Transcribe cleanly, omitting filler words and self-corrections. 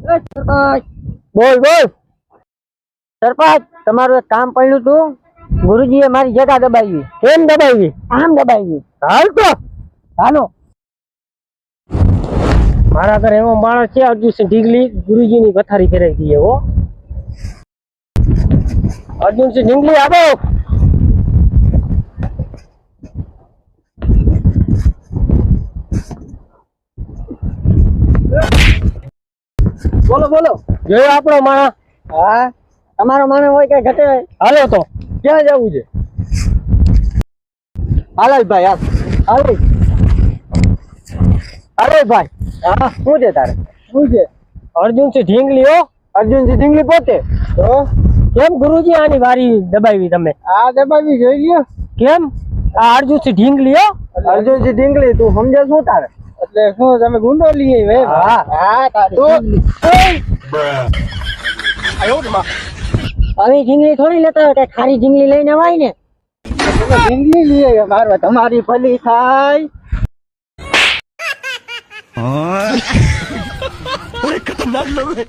સરપંચ બોલ બોલ. સરપંચ તમારું એક કામ પડ્યું હતું. ગુરુજીએ મારી જગા દબાવી. કેમ દબાવી? આમ દબાવી. હાલ તો હાલો. મારા ઘરે એવો માણસ છે અર્જુનસિંહ ઢીંગલી, ગુરુજીની પથારી ફેરાઈ દઈએ હો. અર્જુનસિંહ ઢીંગલી આવો. બોલો બોલો. જોયો આપણો માણસ? હા તમારો માનો હોય કે ઘટે. હાલો તો. ક્યાં જવું છે? હાલો ભાઈ હાલ. હાલો હાલો ભાઈ. હા શું છે તારે? શું છે? અર્જુનસિંહ ઢીંગલી હો. અર્જુનજી ઢીંગલી પોતે. તો કેમ ગુરુજી આની વારી દબાવી તમે? આ દબાવી જોઈ લ્યો. કેમ? આ અર્જુનસિંહ ઢીંગલી હો. અર્જુનજી ઢીંગલી તું સમજે શું તારે? એટલે શું તમે ગુંડો લઈએ ભાઈ? હા હા આવી ઢીંગલી થોડી લેતા હોય કે ખારી ઢીંગલી લઈને આવાય ને. ઢીંગલી લઈએ મારવા તમારી ભલી થાય. हाँ खतरनाक लोग हैं।